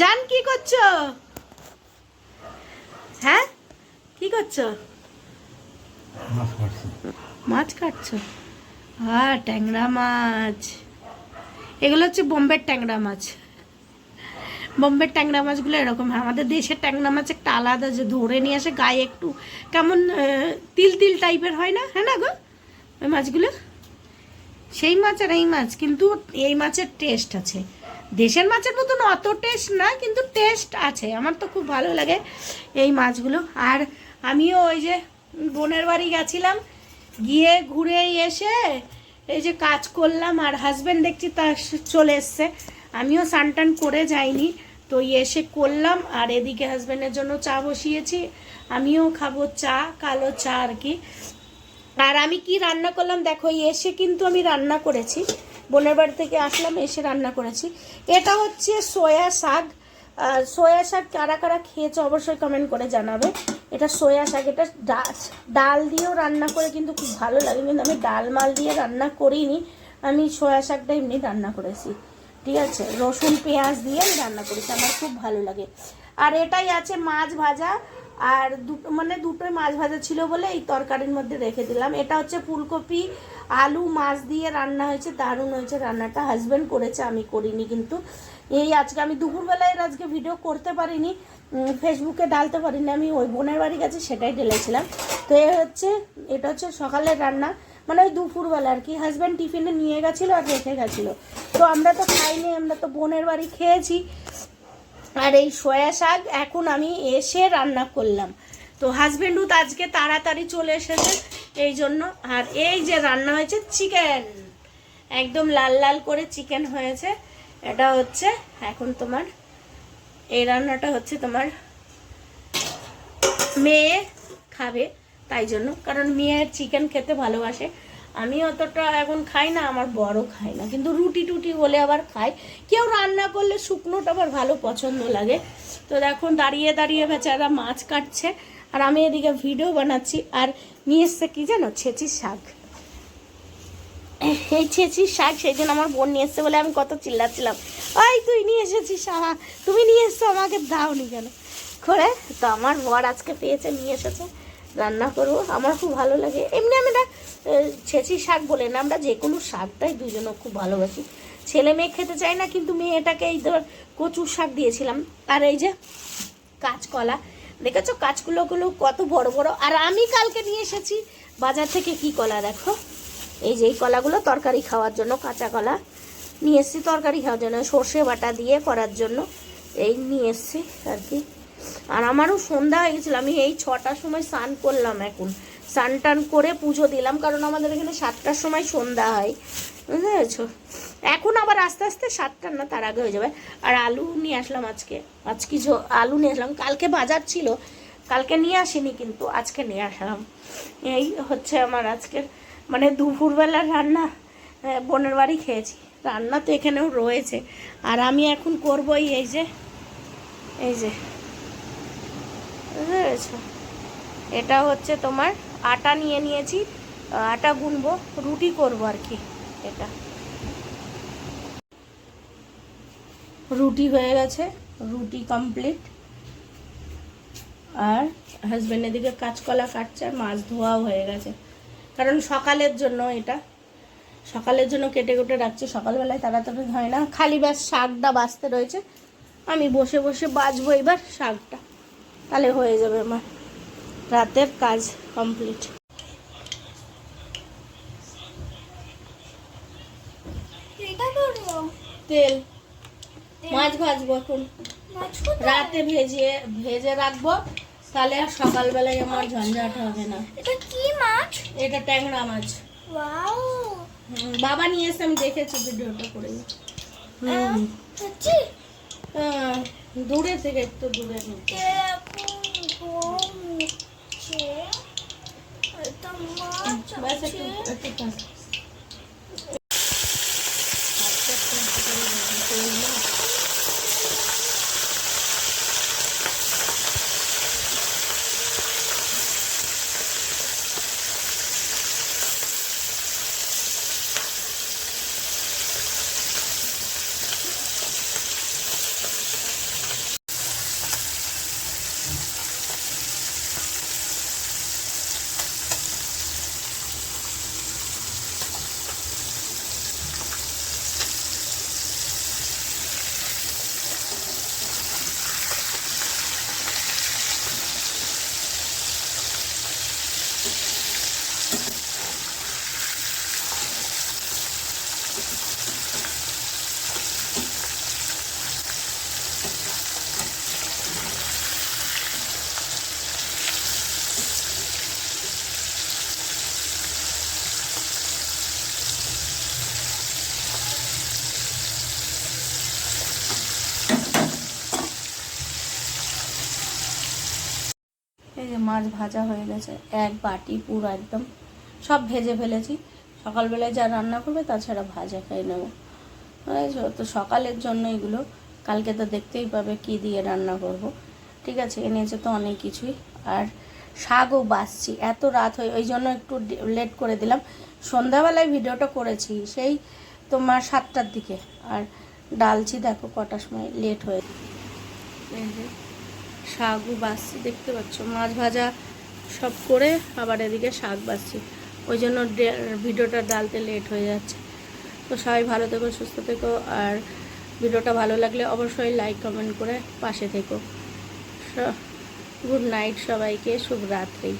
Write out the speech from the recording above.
জান কি করছো? হ্যাঁ কি করছো? মাছ কাটছো? হ্যাঁ, ট্যাংরা মাছ। এগুলো হচ্ছে বোম্বের ট্যাংরা মাছ। বোম্বের ট্যাংরা মাছগুলো এরকম হয়। আমাদের দেশের ট্যাংরা মাছ একটা আলাদা, যে ধরে নিয়ে আসে গায়ে একটু কেমন তিল তিল টাইপের হয় না? হ্যাঁ না গো, ওই মাছগুলো। সেই মাছ আর এই মাছ, কিন্তু এই মাছের টেস্ট আছে। দেশের মাছের মতন অত টেস্ট না, কিন্তু টেস্ট আছে। আমার তো খুব ভালো লাগে এই মাছগুলো। আর আমিও ওই যে বোনের বাড়ি গেছিলাম, গিয়ে ঘুরে এসে এই যে কাজ করলাম। আর হাজব্যান্ড দেখছি তা চলে এসছে, আমিও স্নান টান করে যাইনি, তো এসে করলাম। আর এদিকে হাজব্যান্ডের জন্য চা বসিয়েছি, আমিও খাবো চা, কালো চা আর কি। আর আমি কি রান্না করলাম দেখো, এসে কিন্তু আমি রান্না করেছি, বোনের বাড়ি থেকে আসলাম এসে রান্না করেছি। এটা হচ্ছে সয়া শাক। সয়া শাক কারা কারা খেয়েছে অবশ্যই কমেন্ট করে জানাবে। এটা সয়া শাক, এটা ডাল দিয়েও রান্না করে কিন্তু খুব ভালো লাগে, কিন্তু আমি ডাল মাল দিয়ে রান্না করিনি, আমি সয়া শাকটা এমনি রান্না করেছি। ঠিক আছে, রসুন পেঁয়াজ দিয়ে আমি রান্না করেছি, আমার খুব ভালো লাগে। আর এটাই আছে মাছ ভাজা, আর দুটোই মাছ ভাজা ছিল বলে এই তরকারির মধ্যে রেখে দিলাম। এটা হচ্ছে ফুলকপি আলু মাছ দিয়ে রান্না হয়েছে, দারুণ হয়েছে রান্নাটা, হাজব্যান্ড করেছে, আমি করিনি। কিন্তু এই আজকে আমি দুপুরবেলায় আজকে ভিডিও করতে পারিনি, ফেসবুকে ডালতে পারিনি, আমি ওই বোনের বাড়ি গেছে সেটাই ঢেলেছিলাম। তো এটা হচ্ছে সকালের রান্না, মানে ওই দুপুরবেলা আর কি। হাজব্যান্ড টিফিনে নিয়ে গেছিলো আর রেখে গেছিলো, তো আমরা তো খাইনি, আমরা তো বোনের বাড়ি খেয়েছি। আর এই সয়া শাক এখন আমি এসে রান্না করলাম, তো হাজব্যান্ডও তো আজকে তাড়াতাড়ি চলে এসেছে এই জন্য। আর এই যে রান্না হয়েছে চিকেন, একদম লাল লাল করে চিকেন হয়েছে। এটা হচ্ছে এখন তোমার, এই রান্নাটা হচ্ছে তোমার মেয়ে খাবে, তাই জন্য, কারণ মেয়ের চিকেন খেতে ভালোবাসে। আমি অতটা এখন খাই না, আমার বড় খাই না, কিন্তু রুটি টুটি হলে আবার খাই। কেউ রান্না করলে শুকনোটা আবার ভালো পছন্দ লাগে। তো দেখুন দাঁড়িয়ে দাঁড়িয়ে বেচারা মাছ কাটছে, আর আমি এদিকে ভিডিও বানাচ্ছি। আর নিয়ে এসছে কি জানো, ছেঁচির শাক। এই ছেঁচির শাক সেই জন্য আমার বোন নিয়ে এসছে বলে আমি কত চিল্লাচ্ছিলাম, ওই তুই নিয়ে এসেছিস, তুমি নিয়ে এসছো, আমাকে দাওনি কেন করে। তো আমার বর আজকে পেয়েছে, নিয়ে এসেছে, রান্না করবো। আমার খুব ভালো লাগে এমনি, আমি না ছেঁচি শাক বলে না, আমরা যে কোনো শাকটাই দুজনও খুব ভালোবাসি। ছেলে মেয়ে খেতে চায় না, কিন্তু মেয়েটাকে এই ধর কচুর শাক দিয়েছিলাম। আর এই যে কাঁচকলা, দেখেছো কাঁচকলাগুলো কত বড় বড়। আর আমি কালকে নিয়ে এসেছি বাজার থেকে কি কলা দেখো, এই যে এই কলাগুলো তরকারি খাওয়ার জন্য, কাঁচা কলা নিয়ে এসেছি তরকারি খাওয়ার জন্য, সর্ষে বাটা দিয়ে করার জন্য এই নিয়ে এসেছি আর কি। আর আমারও সন্ধ্যা হয়ে গেছিলো, আমি এই 6টার সময় স্নান করলাম, এখন স্নান টান করে পুজো দিলাম, কারণ আমাদের এখানে 7টার সময় সন্ধ্যা হয়, বুঝতে পেরেছো। এখন আবার আস্তে আস্তে 7টা না, তার আগে হয়ে যাবে। আর আলু নিয়ে আসলাম আজকে, কিছু আলু নিয়ে আসলাম, কালকে বাজার ছিল, কালকে নিয়ে আসিনি, কিন্তু আজকে নিয়ে আসলাম। এই হচ্ছে আমার আজকের মানে দুপুরবেলার রান্না। বোনের বাড়ি খেয়েছি, রান্না তো এখানেও রয়েছে। আর আমি এখন করবোই এই যে বুঝতে পেরেছো, এটা হচ্ছে তোমার আটা নিয়ে নিয়েছি, আটা গুনবো, রুটি করব আর কি। এটা রুটি হয়ে গেছে, রুটি কমপ্লিট। আর হাজব্যান্ডের দিকে কাঁচকলা কাটছে, আর মাছ ধোয়াও হয়ে গেছে, কারণ সকালের জন্য, এটা সকালের জন্য কেটে কেটে রাখছি, সকালবেলায় তাড়াতাড়ি হয় না, খালি ব্যাস শাকটা বাছতে রয়েছে। আমি বসে বসে বাছবো এবার শাকটা, তাহলে হয়ে যাবে আমার রাতের কাজ কমপ্লিট। তেল মাছ ভাজবো এখন, রাতে ভেজে রাখবো, তাহলে আর সকালবেলায় আমার ঝঞ্ঝাট হবে না। এটা কি মাছ? এটা ট্যাংরা মাছ। ওয়াও, বাবা নিয়ে এসে, আমি দেখেছি ভিডিওটা করে। সত্যি? দূরে থেকে, একটু দূরে নিতে। যে মাছ ভাজা হয়ে গেছে, এক বাটি পুরো একদম সব ভেজে ফেলেছি। সকালবেলায় যা রান্না করবে তাছাড়া ভাজা খেয়ে নেবো, বুঝেছো? তো সকালের জন্য এগুলো, কালকে তো দেখতেই পাবে কি দিয়ে রান্না করব। ঠিক আছে, এনেছে তো অনেক কিছুই। আর শাকও বাছছি, এত রাত হয়ে ওই জন্য একটু লেট করে দিলাম। সন্ধ্যাবেলায় ভিডিওটা করেছি সেই তোমার 7টার দিকে, আর ডালছি দেখো কটার সময় লেট হয়ে। এই যে শাকও বাছছি, দেখতে পাচ্ছ, মাছ ভাজা সব করে আবার এদিকে শাক বাছছি, ওই জন্য ভিডিওটা ডালতে লেট হয়ে যাচ্ছে। তো সবাই ভালো থেকো, সুস্থ থেকো, আর ভিডিওটা ভালো লাগলে অবশ্যই লাইক কমেন্ট করে পাশে থেকো। গুড নাইট সবাইকে, শুভরাত্রি।